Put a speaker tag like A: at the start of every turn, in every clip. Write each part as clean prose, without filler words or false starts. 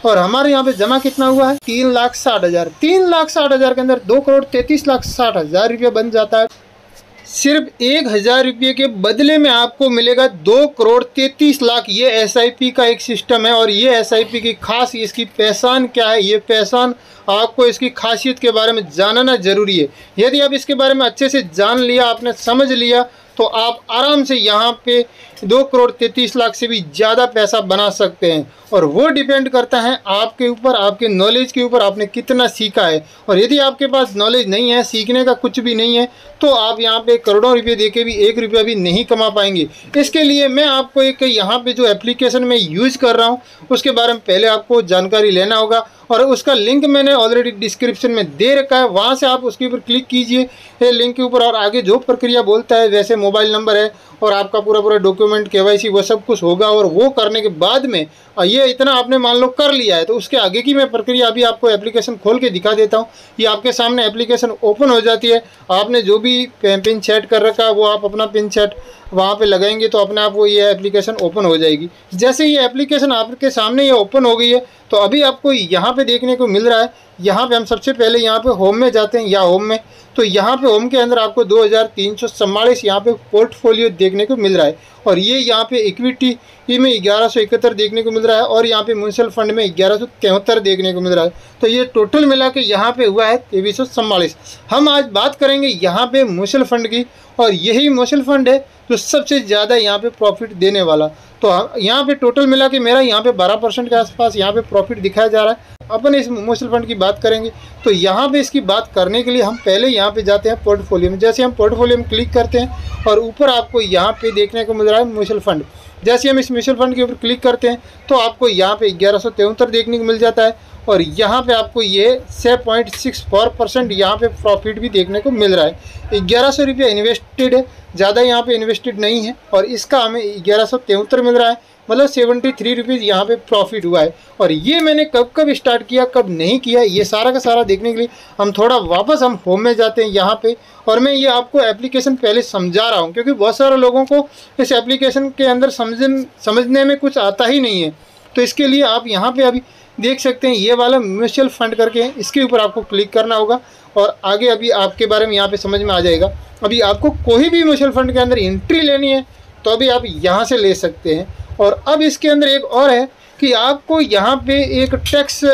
A: और हमारे यहाँ पे जमा कितना हुआ है 3,60,000। 3,60,000 के अंदर 2,33,60,000 रुपये बन जाता है। सिर्फ 1,000 रुपये के बदले में आपको मिलेगा 2,33,00,000। ये SIP का एक सिस्टम है और ये SIP की खास इसकी पहचान क्या है, ये पहचान आपको इसकी खासियत के बारे में जानना जरूरी है। यदि आप इसके बारे में अच्छे से जान लिया, आपने समझ लिया, तो आप आराम से यहाँ पे 2,33,00,000 से भी ज़्यादा पैसा बना सकते हैं। और वो डिपेंड करता है आपके ऊपर, आपके नॉलेज के ऊपर, आपने कितना सीखा है। और यदि आपके पास नॉलेज नहीं है, सीखने का कुछ भी नहीं है, तो आप यहाँ पे करोड़ों रुपये दे के भी 1 रुपया भी नहीं कमा पाएंगे। इसके लिए मैं आपको एक यहाँ पे जो एप्लीकेशन मैं यूज़ कर रहा हूँ उसके बारे में पहले आपको जानकारी लेना होगा और उसका लिंक मैंने ऑलरेडी डिस्क्रिप्शन में दे रखा है। वहाँ से आप उसके ऊपर क्लिक कीजिए लिंक के ऊपर, और आगे जो प्रक्रिया बोलता है वैसे मोबाइल नंबर है और आपका पूरा डॉक्यूमेंट KYC वो सब कुछ होगा। और वो करने के बाद में ये इतना आपने मान लो कर लिया है, तो उसके आगे की मैं प्रक्रिया अभी आपको एप्लीकेशन खोल के दिखा देता हूँ। ये आपके सामने एप्लीकेशन ओपन हो जाती है। आपने जो भी पिन सेट कर रखा है वो आप अपना पिन सेट वहाँ पे लगाएंगे तो अपने आप वो ये एप्लीकेशन ओपन हो जाएगी। जैसे ये एप्लीकेशन आपके सामने ये ओपन हो गई है, तो अभी आपको यहाँ पे देखने को मिल रहा है, यहाँ पे हम सबसे पहले यहाँ पे होम में जाते हैं, या होम में, तो यहाँ पे होम के अंदर आपको 2,344 यहाँ पे पोर्टफोलियो देखने को मिल रहा है। और ये यहाँ पे इक्विटी में 1171 देखने को मिल रहा है और यहाँ पे म्यूचुअल फंड में 1173 देखने को मिल रहा है। तो ये टोटल मिला के यहाँ पे हुआ है 2344। हम आज बात करेंगे यहाँ पे म्यूचुअल फंड की, और यही म्यूचुअल फंड है जो सबसे ज़्यादा यहाँ पे प्रॉफिट देने वाला। तो यहाँ पे टोटल मिला के मेरा यहाँ पे 12% के आसपास यहाँ पे प्रॉफिट दिखाया जा रहा है। अपन इस म्यूचुअल फंड की बात करेंगे, तो यहाँ पे इसकी बात करने के लिए हम पहले यहाँ पे जाते हैं पोर्टफोलियो में। जैसे हम पोर्टफोलियो में क्लिक करते हैं और ऊपर आपको यहाँ पे देखने को मिल रहा है म्यूचुअल फंड। जैसे हम इस म्यूचुअल फंड के ऊपर क्लिक करते हैं तो आपको यहाँ पे 1173 देखने को मिल जाता है और यहाँ पे आपको ये 6.64% यहाँ पे प्रॉफिट भी देखने को मिल रहा है। 1100 रुपये इन्वेस्टेड है, ज़्यादा यहाँ पे इन्वेस्टेड नहीं है, और इसका हमें 1173 मिल रहा है, मतलब 73 रुपीज़ यहाँ पे प्रॉफिट हुआ है। और ये मैंने कब स्टार्ट किया, कब नहीं किया, ये सारा का सारा देखने के लिए हम थोड़ा वापस हम होम में जाते हैं यहाँ पे, और मैं ये आपको एप्लीकेशन पहले समझा रहा हूँ क्योंकि बहुत सारे लोगों को इस एप्लीकेशन के अंदर समझने में कुछ आता ही नहीं है। तो इसके लिए आप यहाँ पे अभी देख सकते हैं ये वाला म्यूचुअल फंड करके है, इसके ऊपर आपको क्लिक करना होगा और आगे अभी आपके बारे में यहाँ पे समझ में आ जाएगा। अभी आपको कोई भी म्यूचुअल फंड के अंदर एंट्री लेनी है तो अभी आप यहाँ से ले सकते हैं। और अब इसके अंदर एक और है कि आपको यहाँ पे एक टैक्स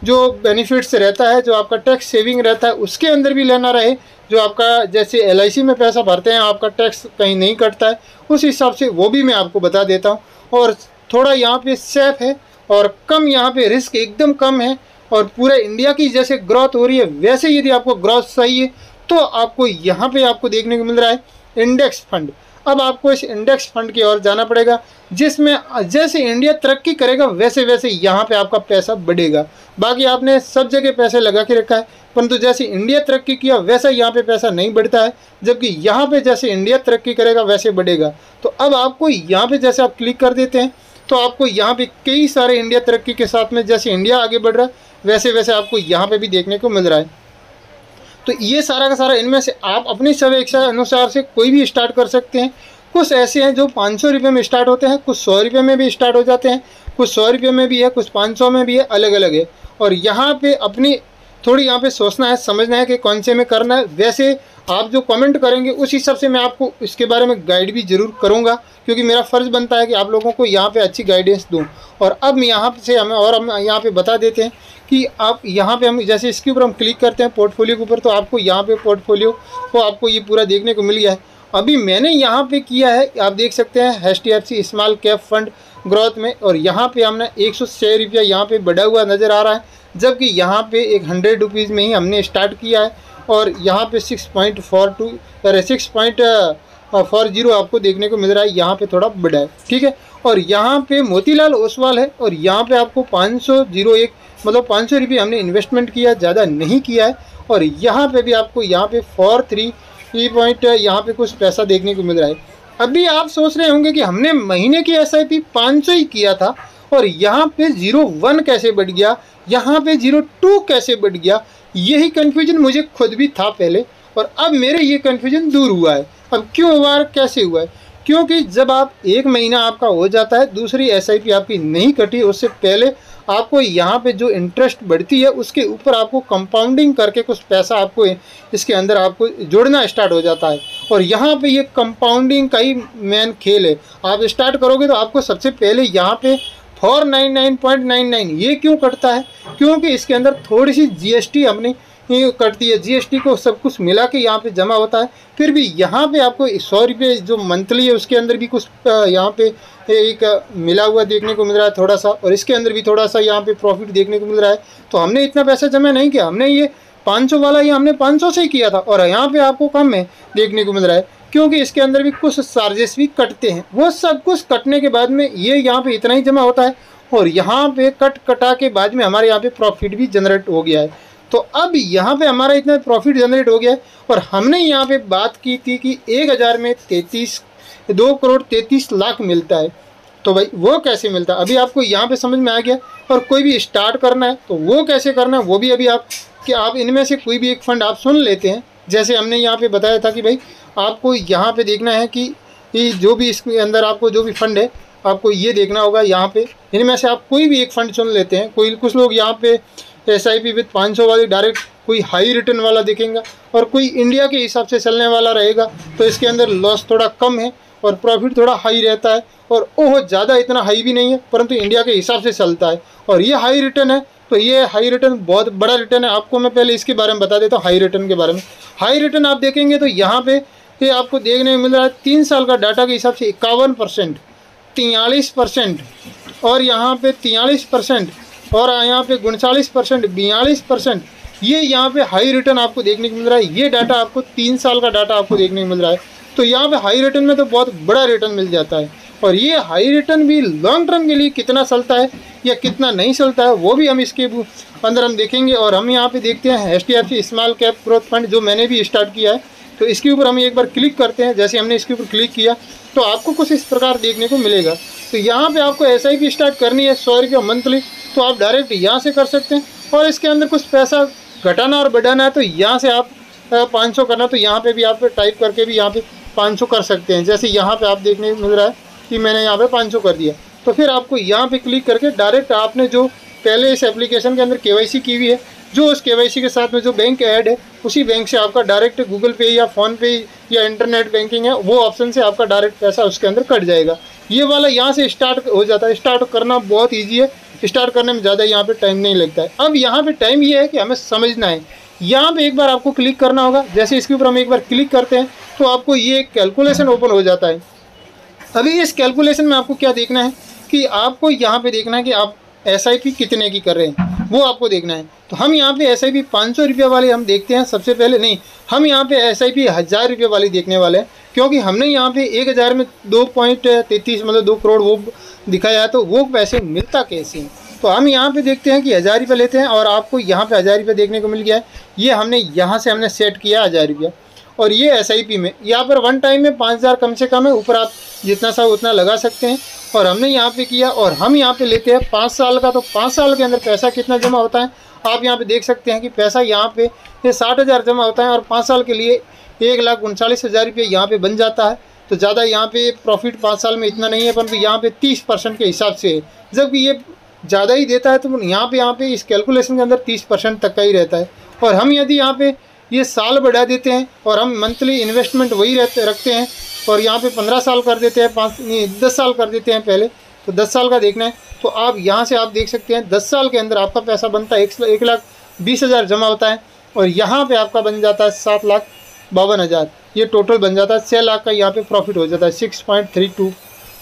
A: जो बेनिफिट्स रहता है, जो आपका टैक्स सेविंग रहता है, उसके अंदर भी लेना रहे, जो आपका जैसे LIC में पैसा भरते हैं आपका टैक्स कहीं नहीं कटता है, उस हिसाब से वो भी मैं आपको बता देता हूँ। और थोड़ा यहाँ पे सेफ है और कम, यहाँ पे रिस्क एकदम कम है, और पूरे इंडिया की जैसे ग्रोथ हो रही है वैसे यदि आपको ग्रोथ चाहिए तो आपको यहाँ पे आपको देखने को मिल रहा है इंडेक्स फंड। अब आपको इस इंडेक्स फंड की ओर जाना पड़ेगा, जिसमें जैसे इंडिया तरक्की करेगा वैसे वैसे यहाँ पे आपका पैसा बढ़ेगा। बाकी आपने सब जगह पैसे लगा के रखा है, परंतु जैसे इंडिया तरक्की किया वैसा यहाँ पे पैसा नहीं बढ़ता है, जबकि यहाँ पे जैसे इंडिया तरक्की करेगा वैसे बढ़ेगा। तो अब आपको यहाँ पे जैसे आप क्लिक कर देते हैं तो आपको यहाँ पे कई सारे इंडिया तरक्की के साथ में जैसे इंडिया आगे बढ़ रहा है वैसे वैसे आपको यहाँ पे भी देखने को मिल रहा है। तो ये सारा का सारा, इनमें से आप अपनी स्वेच्छा अनुसार से कोई भी स्टार्ट कर सकते हैं। कुछ ऐसे हैं जो 500 रुपये में स्टार्ट होते हैं, कुछ 100 रुपये में भी स्टार्ट हो जाते हैं, कुछ 100 रुपये में भी है, कुछ 500 में भी है, अलग अलग है। और यहाँ पे अपनी थोड़ी यहाँ पे सोचना है, समझना है कि कौन से में करना है। वैसे आप जो कमेंट करेंगे उस हिसाब से मैं आपको इसके बारे में गाइड भी ज़रूर करूँगा, क्योंकि मेरा फ़र्ज़ बनता है कि आप लोगों को यहाँ पे अच्छी गाइडेंस दूँ। और अब यहाँ से हम यहाँ पे बता देते हैं कि आप यहाँ पे हम जैसे इसके ऊपर हम क्लिक करते हैं पोर्टफोलियो के ऊपर, तो आपको यहाँ पे पोर्टफोलियो को आपको ये पूरा देखने को मिल गया है। अभी मैंने यहाँ पे किया है, आप देख सकते हैं HDFC small cap fund growth में, और यहाँ पे हमने 106 रुपया यहाँ पे बढ़ा हुआ नज़र आ रहा है, जबकि यहाँ पे एक 100 रुपीज़ में ही हमने स्टार्ट किया है और यहाँ पे 6.40 आपको देखने को मिल रहा है, यहाँ पे थोड़ा बढ़ा है, ठीक है। और यहाँ पे मोतीलाल ओसवाल है और यहाँ पे आपको 501 मतलब 500 रुपये हमने इन्वेस्टमेंट किया, ज़्यादा नहीं किया है। और यहाँ पे भी आपको यहाँ पे 43 पॉइंट यहाँ पे कुछ पैसा देखने को मिल रहा है। अभी आप सोच रहे होंगे कि हमने महीने की SIP 500 ही किया था और यहाँ पे 01 कैसे बढ़ गया, यहाँ पे 02 कैसे बढ़ गया, यही कन्फ्यूजन मुझे खुद भी था पहले, और अब मेरे ये कन्फ्यूजन दूर हुआ है। अब क्यों हुआ है, कैसे हुआ है? क्योंकि जब आप 1 महीना आपका हो जाता है, दूसरी SIP आपकी नहीं कटी, उससे पहले आपको यहाँ पे जो इंटरेस्ट बढ़ती है उसके ऊपर आपको कंपाउंडिंग करके कुछ पैसा आपको इसके अंदर आपको जोड़ना स्टार्ट हो जाता है। और यहाँ पे ये कंपाउंडिंग का ही मेन खेल है। आप स्टार्ट करोगे तो आपको सबसे पहले यहाँ पे 499.99 ये क्यों कटता है, क्योंकि इसके अंदर थोड़ी सी जीएसटी अपनी कटती है। जीएसटी को सब कुछ मिला के यहाँ पे जमा होता है। फिर भी यहाँ पे आपको 100 रुपये जो मंथली है उसके अंदर भी कुछ यहाँ पे एक मिला हुआ देखने को मिल रहा है थोड़ा सा, और इसके अंदर भी थोड़ा सा यहाँ पे प्रॉफिट देखने को मिल रहा है। तो हमने इतना पैसा जमा नहीं किया, हमने ये 500 वाला ये हमने 500 से ही किया था, और यहाँ पे आपको कम में देखने को मिल रहा है क्योंकि इसके अंदर भी कुछ चार्जेस भी कटते हैं। वो सब कुछ कटने के बाद में ये यहाँ पे इतना ही जमा होता है, और यहाँ पे कटा के बाद में हमारे यहाँ पे प्रॉफिट भी जनरेट हो गया है। तो अब यहाँ पे हमारा इतना प्रॉफिट जनरेट हो गया है, और हमने यहाँ पे बात की थी कि 1000 में 2 करोड़ 33 लाख मिलता है। तो भाई वो कैसे मिलता है, अभी आपको यहाँ पे समझ में आ गया। और कोई भी स्टार्ट करना है तो वो कैसे करना है वो भी अभी आप इनमें से कोई भी एक फंड आप सुन लेते हैं। जैसे हमने यहाँ पे बताया था कि भाई आपको यहाँ पे देखना है कि जो भी इसके अंदर आपको जो भी फंड है आपको ये देखना होगा। यहाँ पे इनमें से आप कोई भी एक फंड चुन लेते हैं। कुछ लोग यहाँ पे SIP विद 500 वाली डायरेक्ट कोई हाई रिटर्न वाला देखेंगे, और कोई इंडिया के हिसाब से चलने वाला रहेगा तो इसके अंदर लॉस थोड़ा कम है और प्रॉफिट थोड़ा हाई रहता है, और ओह ज़्यादा इतना हाई भी नहीं है परंतु इंडिया के हिसाब से चलता है। और ये हाई रिटर्न है, तो ये हाई रिटर्न बहुत बड़ा रिटर्न है। आपको मैं पहले इसके बारे में बता देता हूँ हाई रिटर्न के बारे में। हाई रिटर्न आप देखेंगे तो यहाँ पे ये आपको देखने में मिल रहा है 3 साल का डाटा के हिसाब से 51%, 43%, और यहाँ पे 43%, और यहाँ पे 39%, 42%, ये यहाँ पे हाई रिटर्न आपको देखने को मिल रहा है। ये डाटा आपको 3 साल का डाटा आपको देखने को मिल रहा है। तो यहाँ पे हाई रिटर्न में तो बहुत बड़ा रिटर्न मिल जाता है। और ये हाई रिटर्न भी लॉन्ग टर्म के लिए कितना चलता है या कितना नहीं चलता है वो भी हम इसके अंदर हम देखेंगे। और हम यहाँ पे देखते हैं HDFC small cap growth fund जो मैंने भी स्टार्ट किया है, तो इसके ऊपर हम एक बार क्लिक करते हैं। जैसे हमने इसके ऊपर क्लिक किया तो आपको कुछ इस प्रकार देखने को मिलेगा। तो यहाँ पे आपको SIP स्टार्ट करनी है 100 रुपये मंथली, तो आप डायरेक्ट यहाँ से कर सकते हैं। और इसके अंदर कुछ पैसा घटाना और बढ़ाना है तो यहाँ से आप 500 करना, तो यहाँ पे भी आप टाइप करके भी यहाँ पे 500 कर सकते हैं। जैसे यहाँ पे आप देखने को मिल रहा है कि मैंने यहाँ पे 500 कर दिया, तो फिर आपको यहाँ पे क्लिक करके डायरेक्ट आपने जो पहले इस एप्लीकेशन के अंदर KYC की हुई है, जो उस KYC के साथ में जो बैंक ऐड है उसी बैंक से आपका डायरेक्ट गूगल पे या फ़ोन पे या इंटरनेट बैंकिंग है वो ऑप्शन से आपका डायरेक्ट पैसा उसके अंदर कट जाएगा। ये वाला यहाँ से स्टार्ट हो जाता है। स्टार्ट करना बहुत ईजी है, स्टार्ट करने में ज़्यादा यहाँ पे टाइम नहीं लगता है। अब यहाँ पे टाइम ये है कि हमें समझना है। यहाँ पे एक बार आपको क्लिक करना होगा। जैसे इसके ऊपर हम एक बार क्लिक करते हैं तो आपको ये कैलकुलेशन ओपन हो जाता है। अभी इस कैलकुलेशन में आपको क्या देखना है कि आपको यहाँ पे देखना है कि आप SIP कितने की कर रहे हैं वो आपको देखना है। तो हम यहाँ पे SIP 500 रुपये वाली हम देखते हैं सबसे पहले। नहीं, हम यहाँ पे SIP 1000 रुपये वाली देखने वाले हैं, क्योंकि हमने यहाँ पे 1000 में 2.33 मतलब 2 करोड़ वो दिखाया है, तो वो पैसे मिलता कैसे हैं। तो हम यहाँ पे देखते हैं कि 1000 रुपये लेते हैं, और आपको यहाँ पे 1000 रुपये देखने को मिल गया है। ये हमने यहाँ से हमने सेट किया 1000 रुपया, और ये SIP में यहाँ पर वन टाइम में 5000 कम से कम है, ऊपर आप जितना सा उतना लगा सकते हैं। और हमने यहाँ पे किया, और हम यहाँ पे लेते हैं 5 साल का। तो 5 साल के अंदर पैसा कितना जमा होता है आप यहाँ पे देख सकते हैं कि पैसा यहाँ पे 60,000 जमा होता है, और 5 साल के लिए 1,39,000 रुपये यहाँ पे बन जाता है। तो ज़्यादा यहाँ पे प्रॉफिट 5 साल में इतना नहीं है, परंतु यहाँ पे 30% के हिसाब से है, जबकि ये ज़्यादा ही देता है। तो यहाँ पे इस कैलकुलेशन के अंदर 30% तक का ही रहता है। और हम यदि यहाँ पे ये साल बढ़ा देते हैं और हम मंथली इन्वेस्टमेंट वही रखते हैं, और यहाँ पे 15 साल कर देते हैं, 10 साल कर देते हैं पहले, तो 10 साल का देखना है। तो आप यहाँ से आप देख सकते हैं 10 साल के अंदर आपका पैसा बनता है 1,20,000 जमा होता है, और यहाँ पे आपका बन जाता है 7,52,000। ये टोटल बन जाता है 6 लाख का यहाँ पे प्रॉफिट हो जाता है 6.32।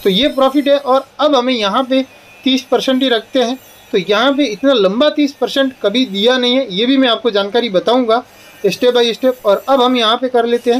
A: तो ये प्रॉफिट है। और अब हमें यहाँ पे 30% ही रखते हैं। तो यहाँ पे इतना लंबा 30% कभी दिया नहीं है, ये भी मैं आपको जानकारी बताऊँगा स्टेप बाय स्टेप। और अब हम यहाँ पे कर लेते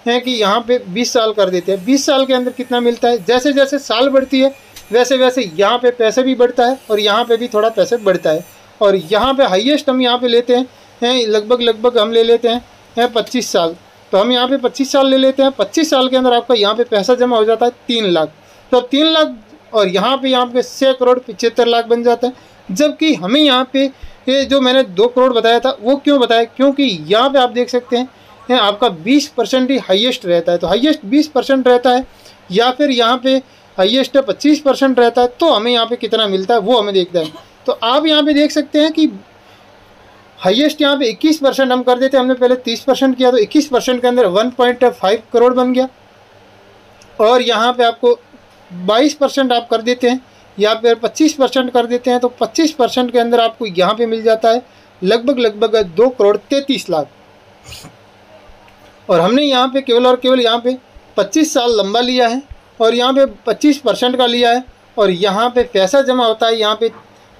A: हैं कि यहाँ पे 20 साल कर देते हैं। 20 साल के अंदर कितना मिलता है, जैसे जैसे साल बढ़ती है वैसे वैसे यहाँ पे पैसे भी बढ़ता है, और यहाँ पे भी थोड़ा पैसे बढ़ता है। और यहाँ पे हाईएस्ट हम यहाँ पे लेते हैं लगभग हम ले लेते हैं 25 साल। तो हम यहाँ पे 25 साल ले लेते हैं। 25 साल के अंदर आपका यहाँ पे पैसा जमा हो जाता है 3 लाख। तो 3 लाख और यहाँ पे 6 करोड़ 75 लाख बन जाता है। जबकि हमें यहाँ पे ये जो मैंने 2 करोड़ बताया था वो क्यों बताया, क्योंकि यहाँ पे आप देख सकते हैं आपका 20% ही हाईएस्ट रहता है। तो हाईएस्ट 20% रहता है, या फिर यहाँ पे हाईएस्ट 25% रहता है। तो हमें यहाँ पे कितना मिलता है वो हमें देखता है। तो आप यहाँ पे देख सकते हैं कि हाईएस्ट यहाँ पे 21% हम कर देते हैं। हमने पहले 30% किया, तो 21% के अंदर 1.5 करोड़ बन गया। और यहाँ पे आपको 22% आप कर देते हैं या फिर 25% कर देते हैं, तो 25% के अंदर आपको यहाँ पे मिल जाता है लगभग 2 करोड़ 33 लाख। और हमने यहाँ पे केवल और केवल यहाँ पे 25 साल लंबा लिया है और यहाँ पे 25% का लिया है। और यहाँ पे पैसा जमा होता है यहाँ पे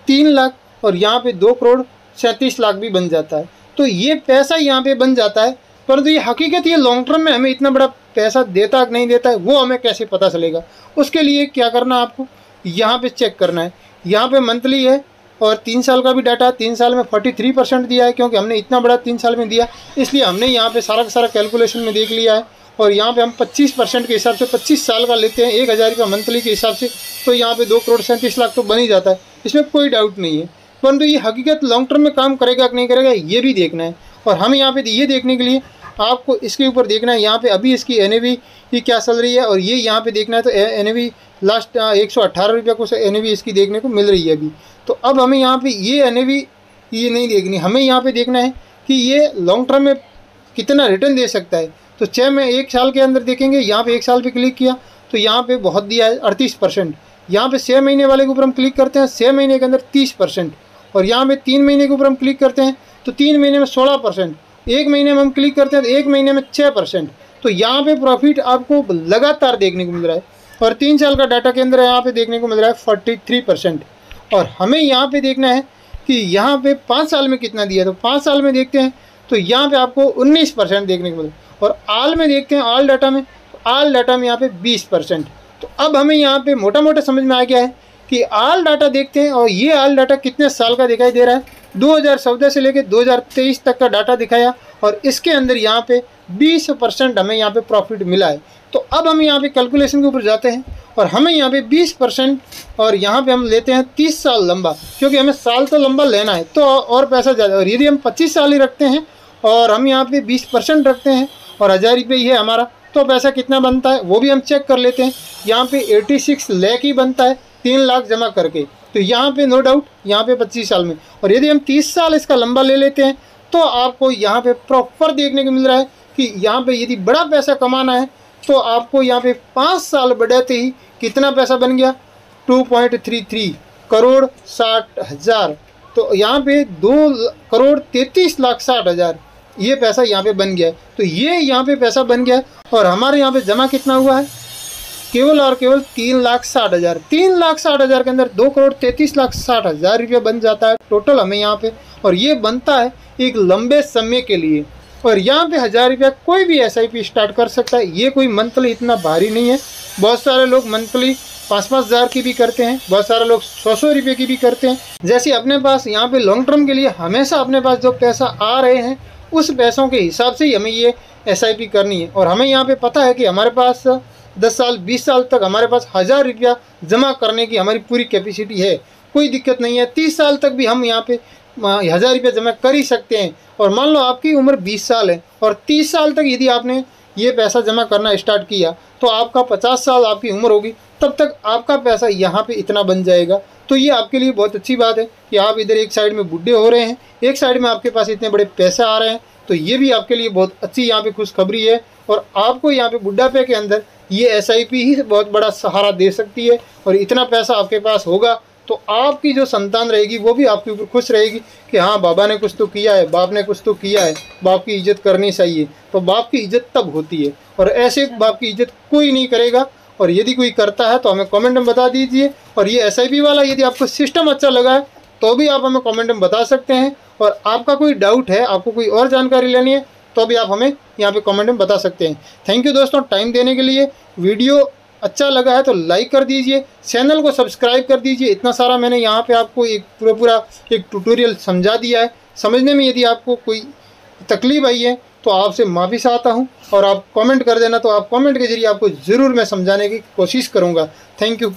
A: 3 लाख और यहाँ पे 2 करोड़ 37 लाख भी बन जाता है। तो ये पैसा यहाँ पे बन जाता है, परंतु ये हकीकत, ये लॉन्ग टर्म में हमें इतना बड़ा पैसा देता कि नहीं देता है वो हमें कैसे पता चलेगा। उसके लिए क्या करना है, आपको यहाँ पे चेक करना है। यहाँ पे मंथली है और 3 साल का भी डाटा, 3 साल में 43% दिया है, क्योंकि हमने इतना बड़ा 3 साल में दिया, इसलिए हमने यहाँ पे सारा का सारा कैलकुलेशन में देख लिया है। और यहाँ पे हम 25% के हिसाब से 25 साल का लेते हैं 1000 रुपये मंथली के हिसाब से, तो यहाँ पे 2 करोड़ 37 लाख तो बन ही जाता है, इसमें कोई डाउट नहीं है। परंतु ये हकीकत लॉन्ग टर्म में काम करेगा कि नहीं करेगा ये भी देखना है। और हम यहाँ पे ये देखने के लिए आपको इसके ऊपर देखना है, यहाँ पे अभी इसकी NAV की क्या चल रही है, और ये यहाँ पे देखना है। तो NAV लास्ट 118 रुपये को NAV इसकी देखने को मिल रही है अभी। तो अब हमें यहाँ पे ये NAV ये नहीं देखनी, हमें यहाँ पे देखना है कि ये लॉन्ग टर्म में कितना रिटर्न दे सकता है। तो 6 में 1 साल के अंदर देखेंगे, यहाँ पे 1 साल पे क्लिक किया तो यहाँ पे बहुत दिया है 38%। यहाँ पे 6 महीने वाले के ऊपर हम क्लिक करते हैं, 6 महीने के अंदर 30%। और यहाँ पे 3 महीने के ऊपर हम क्लिक करते हैं तो 3 महीने में 16%। 1 महीने में हम क्लिक करते हैं तो 1 महीने में 6%। तो यहाँ पे प्रॉफिट आपको लगातार देखने को मिल रहा है। और 3 साल का डाटा के अंदर यहाँ पे देखने को मिल रहा है 43%। और हमें यहाँ पे देखना है कि यहाँ पे 5 साल में कितना दिया, तो 5 साल में देखते हैं तो यहाँ पे आपको 19% देखने को मिल रहा है। और आल में देखते हैं, आल डाटा में, तो आल डाटा में यहाँ पे 20%। तो अब हमें यहाँ पे मोटा मोटा समझ में आ गया है कि आल डाटा देखते हैं, और ये आल डाटा कितने साल का दिखाई दे रहा है। 2014 से लेकर 2023 तक का डाटा दिखाया और इसके अंदर यहाँ पे 20% हमें यहाँ पे प्रॉफिट मिला है। तो अब हम यहाँ पे कैलकुलेशन के ऊपर जाते हैं और हमें यहाँ पे 20% और यहाँ पे हम लेते हैं 30 साल लंबा, क्योंकि हमें साल तो लंबा लेना है तो और पैसा ज़्यादा। और यदि हम 25 साल ही रखते हैं और हम यहाँ पे 20% रखते हैं और 1000 रुपये ही है हमारा, तो पैसा कितना बनता है वो भी हम चेक कर लेते हैं। यहाँ पे 86 लाख ही बनता है 3 लाख जमा करके। तो यहाँ पे नो डाउट यहाँ पे 25 साल में, और यदि हम 30 साल इसका लंबा ले लेते हैं तो आपको यहाँ पे प्रॉपर देखने को मिल रहा है कि यहाँ पे यदि बड़ा पैसा कमाना है तो आपको यहाँ पे 5 साल बढ़ाते ही कितना पैसा बन गया, 2.33 करोड़ 60 हज़ार। तो यहाँ पे 2 करोड़ 33 लाख 60 हज़ार ये पैसा यहाँ पे बन गया है। तो ये यहाँ पे पैसा बन गया है और हमारे यहाँ पे जमा कितना हुआ है, केवल और केवल 3 लाख 60 हज़ार। 3 लाख 60 हज़ार के अंदर 2 करोड़ 33 लाख 60 हज़ार रुपये बन जाता है टोटल हमें यहाँ पे। और ये बनता है एक लंबे समय के लिए। और यहाँ पे 1000 रुपया कोई भी SIP स्टार्ट कर सकता है, ये कोई मंथली इतना भारी नहीं है। बहुत सारे लोग मंथली 5-5 हज़ार की भी करते हैं, बहुत सारे लोग 100-100 रुपये की भी करते हैं। जैसे अपने पास यहाँ पे लॉन्ग टर्म के लिए हमेशा अपने पास जो पैसा आ रहे हैं उस पैसों के हिसाब से ही हमें ये SIP करनी है। और हमें यहाँ पे पता है कि हमारे पास 10 साल 20 साल तक हमारे पास 1000 रुपया जमा करने की हमारी पूरी कैपेसिटी है, कोई दिक्कत नहीं है। 30 साल तक भी हम यहाँ पे 1000 रुपया जमा कर ही सकते हैं। और मान लो आपकी उम्र 20 साल है और 30 साल तक यदि आपने ये पैसा जमा करना स्टार्ट किया तो आपका 50 साल आपकी उम्र होगी, तब तक आपका पैसा यहाँ पे इतना बन जाएगा। तो ये आपके लिए बहुत अच्छी बात है कि आप इधर एक साइड में बूढ़े हो रहे हैं, एक साइड में आपके पास इतने बड़े पैसे आ रहे हैं। तो ये भी आपके लिए बहुत अच्छी यहाँ पे खुशखबरी है। और आपको यहाँ पे बुढ़ापे के अंदर ये SIP ही बहुत बड़ा सहारा दे सकती है। और इतना पैसा आपके पास होगा तो आपकी जो संतान रहेगी वो भी आपके ऊपर खुश रहेगी कि हाँ बाबा ने कुछ तो किया है, बाप ने कुछ तो किया है, बाप की इज्जत करनी चाहिए। तो बाप की इज्जत तब होती है और ऐसे बाप की इज्जत कोई नहीं करेगा। और यदि कोई करता है तो हमें कमेंट में बता दीजिए। और ये SIP वाला यदि आपको सिस्टम अच्छा लगा है तो भी आप हमें कमेंट में बता सकते हैं। और आपका कोई डाउट है, आपको कोई और जानकारी लेनी है तो भी आप हमें यहाँ पे कमेंट में बता सकते हैं। थैंक यू दोस्तों टाइम देने के लिए। वीडियो अच्छा लगा है तो लाइक कर दीजिए, चैनल को सब्सक्राइब कर दीजिए। इतना सारा मैंने यहाँ पे आपको एक पूरा एक ट्यूटोरियल समझा दिया है। समझने में यदि आपको कोई तकलीफ आई है तो आपसे माफ़ी चाहता हूँ। और आप कमेंट कर देना, तो आप कमेंट के जरिए आपको ज़रूर मैं समझाने की कोशिश करूँगा। Thank you.